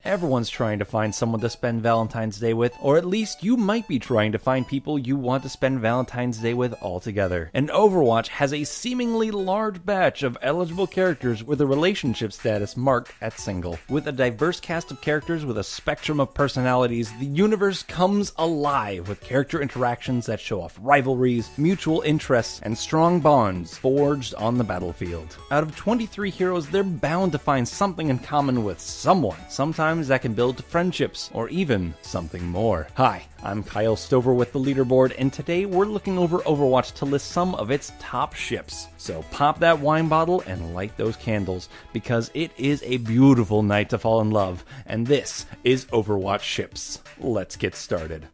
Everyone's trying to find someone to spend Valentine's Day with, or at least you might be trying to find people you want to spend Valentine's Day with altogether. And Overwatch has a seemingly large batch of eligible characters with a relationship status marked at single. With a diverse cast of characters with a spectrum of personalities, the universe comes alive with character interactions that show off rivalries, mutual interests, and strong bonds forged on the battlefield. Out of 23 heroes, they're bound to find something in common with someone. Sometimes that can build friendships, or even something more. Hi, I'm Kyle Stover with the Leaderboard, and today we're looking over Overwatch to list some of its top ships. So pop that wine bottle and light those candles, because it is a beautiful night to fall in love, and this is Overwatch Ships. Let's get started.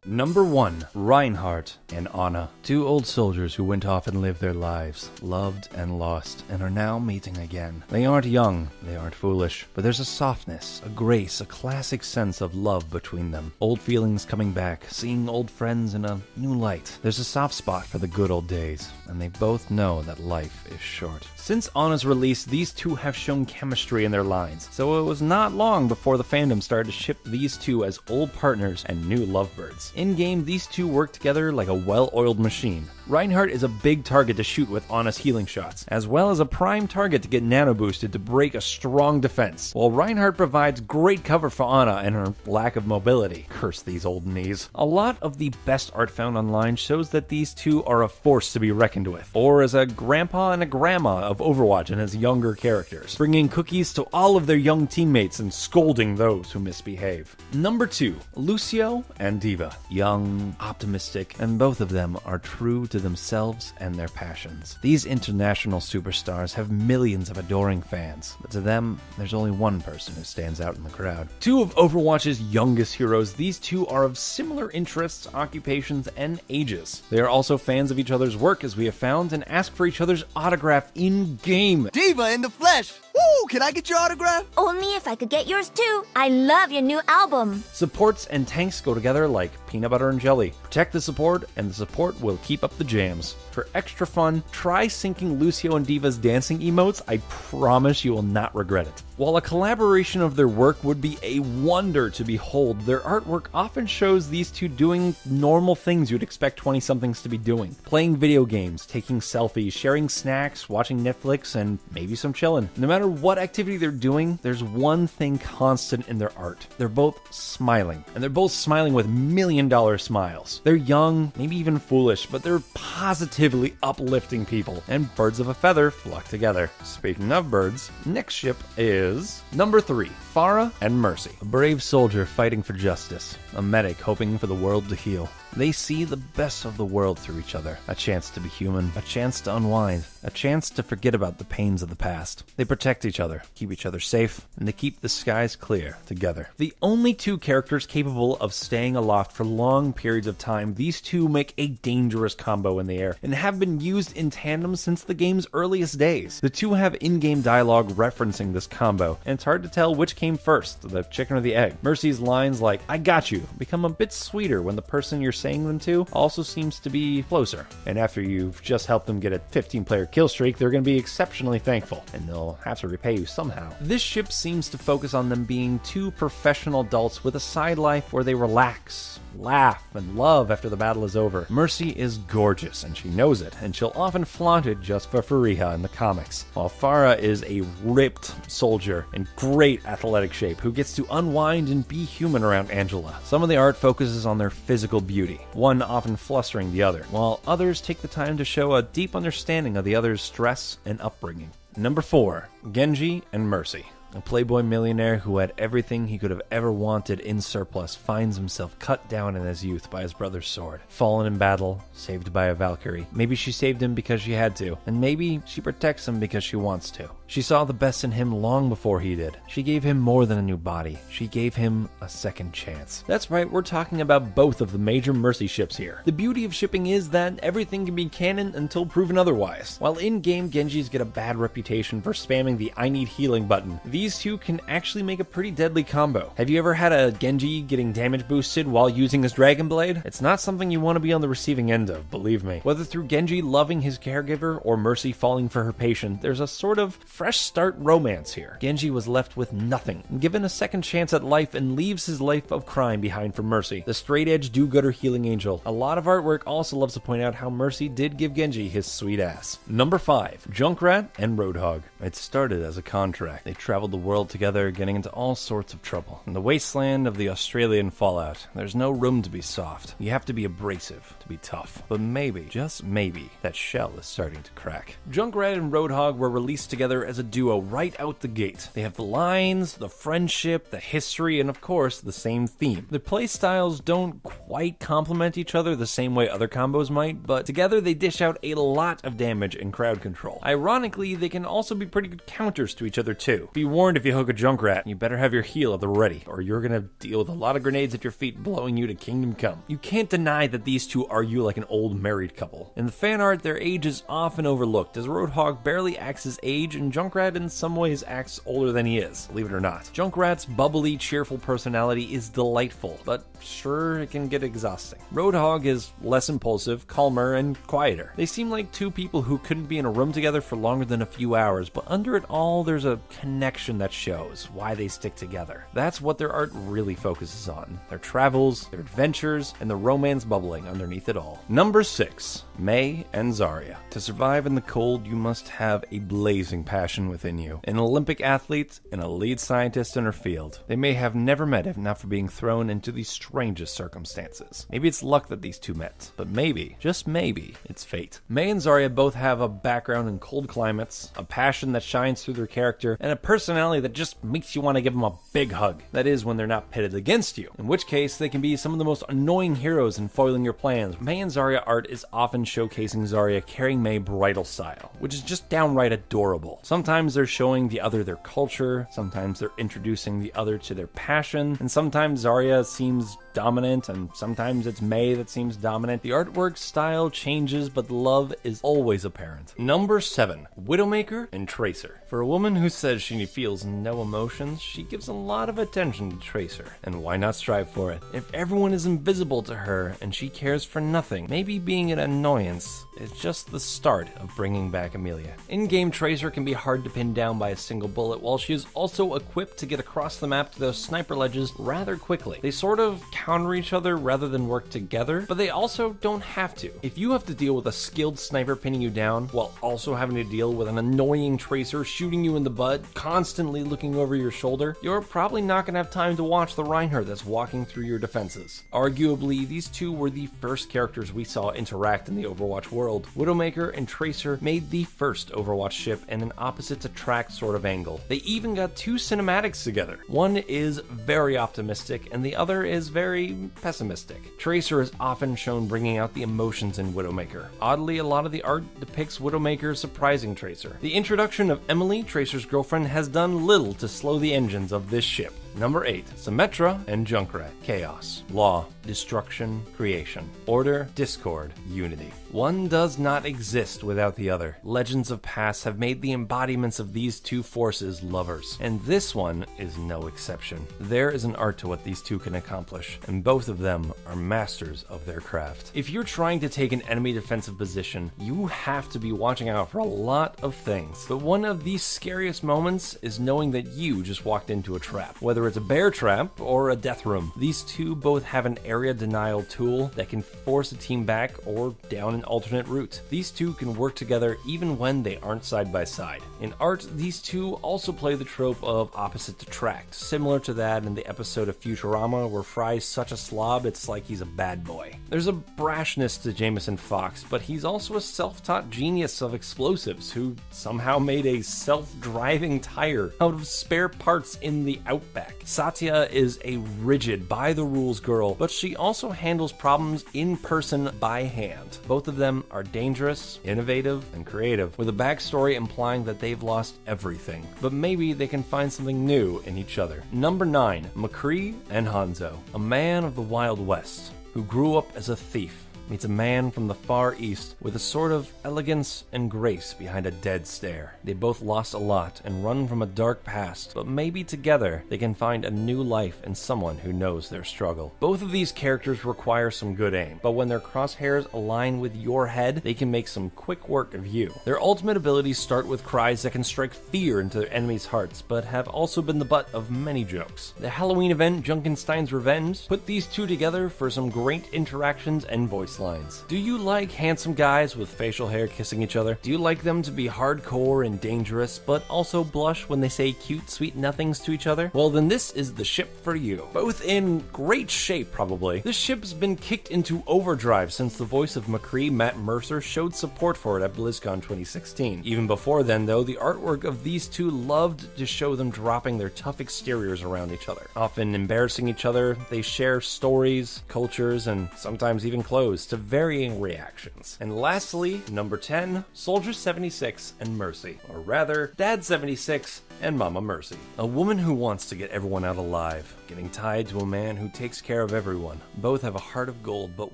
Number 1. Reinhardt and Ana. Two old soldiers who went off and lived their lives, loved and lost, and are now meeting again. They aren't young, they aren't foolish, but there's a softness, a grace, a classic sense of love between them. Old feelings coming back, seeing old friends in a new light. There's a soft spot for the good old days, and they both know that life is short. Since Ana's release, these two have shown chemistry in their lines, so it was not long before the fandom started to ship these two as old partners and new lovebirds. In-game, these two work together like a well-oiled machine. Reinhardt is a big target to shoot with Ana's healing shots, as well as a prime target to get nano-boosted to break a strong defense, while Reinhardt provides great cover for Ana and her lack of mobility. Curse these old knees. A lot of the best art found online shows that these two are a force to be reckoned with, or as a grandpa and a grandma of Overwatch and his younger characters, bringing cookies to all of their young teammates and scolding those who misbehave. Number 2. Lucio and D.Va. Young, optimistic, and both of them are true to themselves and their passions. These international superstars have millions of adoring fans, but to them, there's only one person who stands out in the crowd. Two of Overwatch's youngest heroes, these two are of similar interests, occupations, and ages. They are also fans of each other's work, as we have found, and ask for each other's autograph in-game. D.Va in the flesh! Woo! Can I get your autograph? Only if I could get yours too. I love your new album. Supports and tanks go together like peanut butter and jelly. Protect the support, and the support will keep up the jams. For extra fun, try syncing Lucio and D.Va's dancing emotes. I promise you will not regret it. While a collaboration of their work would be a wonder to behold, their artwork often shows these two doing normal things you'd expect 20-somethings to be doing. Playing video games, taking selfies, sharing snacks, watching Netflix, and maybe some chillin'. No matter what activity they're doing, there's one thing constant in their art. They're both smiling, and they're both smiling with million-dollar smiles. They're young, maybe even foolish, but they're positively uplifting people, and birds of a feather flock together. Speaking of birds, next ship is number 3, Pharah and Mercy. A brave soldier fighting for justice, a medic hoping for the world to heal. They see the best of the world through each other. A chance to be human, a chance to unwind, a chance to forget about the pains of the past. They protect each other, keep each other safe, and they keep the skies clear together. The only two characters capable of staying aloft for long periods of time, these two make a dangerous combo in the air, and have been used in tandem since the game's earliest days. The two have in-game dialogue referencing this combo, and it's hard to tell which came first, the chicken or the egg. Mercy's lines like, "I got you," become a bit sweeter when the person you're saying them to also seems to be closer. And after you've just helped them get a 15-player kill streak, they're going to be exceptionally thankful, and they'll have to repay you somehow. This ship seems to focus on them being two professional adults with a side life where they relax, laugh, and love after the battle is over. Mercy is gorgeous, and she knows it, and she'll often flaunt it just for Fariha in the comics, while Pharah is a ripped soldier in great athletic shape who gets to unwind and be human around Angela. Some of the art focuses on their physical beauty, one often flustering the other, while others take the time to show a deep understanding of the other's stress and upbringing. Number 4, Genji and Mercy. A playboy millionaire who had everything he could have ever wanted in surplus finds himself cut down in his youth by his brother's sword. Fallen in battle, saved by a Valkyrie. Maybe she saved him because she had to, and maybe she protects him because she wants to. She saw the best in him long before he did. She gave him more than a new body. She gave him a second chance. That's right, we're talking about both of the major Mercy ships here. The beauty of shipping is that everything can be canon until proven otherwise. While in-game Genjis get a bad reputation for spamming the I need healing button, these two can actually make a pretty deadly combo. Have you ever had a Genji getting damage boosted while using his Dragon Blade? It's not something you want to be on the receiving end of, believe me. Whether through Genji loving his caregiver or Mercy falling for her patient, there's a sort of fresh start romance here. Genji was left with nothing, given a second chance at life, and leaves his life of crime behind for Mercy, the straight-edge do-gooder healing angel. A lot of artwork also loves to point out how Mercy did give Genji his sweet ass. Number 5. Junkrat and Roadhog. It started as a contract. They traveled the world together, getting into all sorts of trouble. In the wasteland of the Australian fallout, there's no room to be soft. You have to be abrasive, to be tough. But maybe, just maybe, that shell is starting to crack. Junkrat and Roadhog were released together as a duo right out the gate. They have the lines, the friendship, the history, and of course, the same theme. Their playstyles don't quite complement each other the same way other combos might, but together they dish out a lot of damage and crowd control. Ironically, they can also be pretty good counters to each other too. Be warned, if you hook a Junkrat, you better have your heal at the ready, or you're gonna deal with a lot of grenades at your feet blowing you to kingdom come. You can't deny that these two argue like an old married couple. In the fan art, their age is often overlooked, as Roadhog barely acts his age, and Junkrat in some ways acts older than he is, believe it or not. Junkrat's bubbly, cheerful personality is delightful, but sure, it can get exhausting. Roadhog is less impulsive, calmer, and quieter. They seem like two people who couldn't be in a room together for longer than a few hours, but under it all, there's a connection that shows why they stick together. That's what their art really focuses on. Their travels, their adventures, and the romance bubbling underneath it all. Number 6. Mei and Zarya. To survive in the cold, you must have a blazing passion within you. An Olympic athlete and a lead scientist in her field. They may have never met if not for being thrown into the strangest circumstances. Maybe it's luck that these two met, but maybe, just maybe, it's fate. Mei and Zarya both have a background in cold climates, a passion that shines through their character, and a personality that just makes you want to give them a big hug. That is, when they're not pitted against you, in which case they can be some of the most annoying heroes in foiling your plans. Mei and Zarya art is often showcasing Zarya carrying Mei bridal style, which is just downright adorable. Sometimes they're showing the other their culture, sometimes they're introducing the other to their passion, and sometimes Zarya seems dominant, and sometimes it's Mei that seems dominant. The artwork style changes, but love is always apparent. Number 7. Widowmaker and Tracer. For a woman who says she feels no emotions, she gives a lot of attention to Tracer, and why not strive for it? If everyone is invisible to her and she cares for nothing, maybe being an annoyance is just the start of bringing back Amelia. In-game Tracer can be hard to pin down by a single bullet, while she is also equipped to get across the map to those sniper ledges rather quickly. They sort of counter each other rather than work together, but they also don't have to. If you have to deal with a skilled sniper pinning you down while also having to deal with an annoying Tracer shooting you in the butt, constantly looking over your shoulder, you're probably not going to have time to watch the Reinhardt that's walking through your defenses. Arguably, these two were the first characters we saw interact in the Overwatch world. Widowmaker and Tracer made the first Overwatch ship in an opposite-attract sort of angle. They even got 2 cinematics together. One is very optimistic, and the other is very pessimistic. Tracer is often shown bringing out the emotions in Widowmaker. Oddly, a lot of the art depicts Widowmaker surprising Tracer. The introduction of Emily, Tracer's girlfriend, has done little to slow the engines of this ship. Number 8. Symmetra and Junkrat. Chaos, law, destruction, creation, order, discord, unity. One does not exist without the other. Legends of past have made the embodiments of these two forces lovers, and this one is no exception. There is an art to what these two can accomplish, and both of them are masters of their craft. If you're trying to take an enemy defensive position, you have to be watching out for a lot of things. But one of the scariest moments is knowing that you just walked into a trap. Whether it's a bear trap or a death room, these two both have an area denial tool that can force a team back or down an alternate route. These two can work together even when they aren't side by side. In art, these two also play the trope of opposite attract, similar to that in the episode of Futurama where Fry's such a slob it's like he's a bad boy. There's a brashness to Jameson Fox, but he's also a self-taught genius of explosives who somehow made a self-driving tire out of spare parts in the Outback. Satya is a rigid, by-the-rules girl, but she also handles problems in person by hand. Both of them are dangerous, innovative, and creative, with a backstory implying that they've lost everything, but maybe they can find something new in each other. Number 9, McCree and Hanzo. A man of the Wild West who grew up as a thief meets a man from the Far East with a sort of elegance and grace behind a dead stare. They both lost a lot and run from a dark past, but maybe together they can find a new life in someone who knows their struggle. Both of these characters require some good aim, but when their crosshairs align with your head, they can make some quick work of you. Their ultimate abilities start with cries that can strike fear into their enemies' hearts, but have also been the butt of many jokes. The Halloween event Junkenstein's Revenge put these two together for some great interactions and voice lines. Do you like handsome guys with facial hair kissing each other? Do you like them to be hardcore and dangerous, but also blush when they say cute, sweet nothings to each other? Well, then this is the ship for you. Both in great shape, probably. This ship's been kicked into overdrive since the voice of McCree, Matt Mercer, showed support for it at BlizzCon 2016. Even before then, though, the artwork of these two loved to show them dropping their tough exteriors around each other. Often embarrassing each other, they share stories, cultures, and sometimes even clothes to varying reactions. And lastly, number 10, Soldier 76 and Mercy, or rather, Dad 76 and Mama Mercy. A woman who wants to get everyone out alive, getting tied to a man who takes care of everyone. Both have a heart of gold, but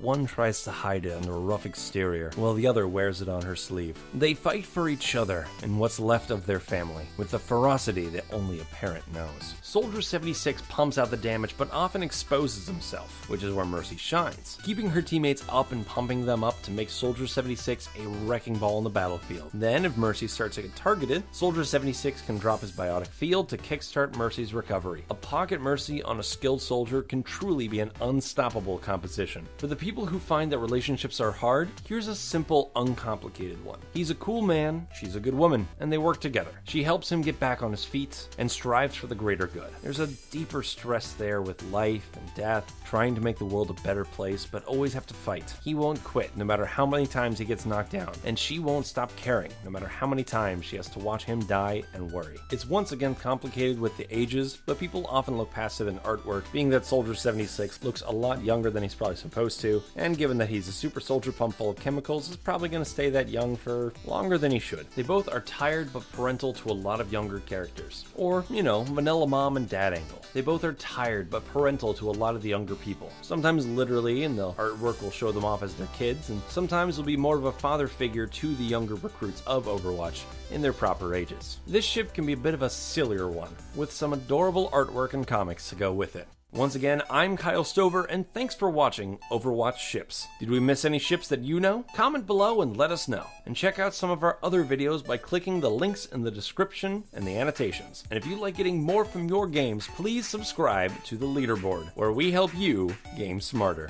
one tries to hide it under a rough exterior, while the other wears it on her sleeve. They fight for each other and what's left of their family, with the ferocity that only a parent knows. Soldier 76 pumps out the damage, but often exposes himself, which is where Mercy shines, keeping her teammates up and pumping them up to make Soldier 76 a wrecking ball on the battlefield. Then, if Mercy starts to get targeted, Soldier 76 can drop his biotic field to kickstart Mercy's recovery. A pocket Mercy on a skilled soldier can truly be an unstoppable composition. For the people who find that relationships are hard, here's a simple, uncomplicated one. He's a cool man, she's a good woman, and they work together. She helps him get back on his feet and strives for the greater good. There's a deeper stress there with life and death, trying to make the world a better place, but always have to fight. He won't quit no matter how many times he gets knocked down, and she won't stop caring no matter how many times she has to watch him die and worry. It's once again complicated with the ages, but people often look past it in artwork, being that Soldier 76 looks a lot younger than he's probably supposed to, and given that he's a super soldier pump full of chemicals, is probably going to stay that young for longer than he should. They both are tired but parental to a lot of younger characters. Or, you know, vanilla mom and dad angle. They both are tired but parental to a lot of the younger people. Sometimes literally, and the artwork will show them off as their kids, and sometimes will be more of a father figure to the younger recruits of Overwatch in their proper ages. This ship can be a bit of a sillier one, with some adorable artwork and comics to go with it. Once again, I'm Kyle Stover, and thanks for watching Overwatch Ships. Did we miss any ships that you know? Comment below and let us know. And check out some of our other videos by clicking the links in the description and the annotations. And if you like getting more from your games, please subscribe to the Leaderboard, where we help you game smarter.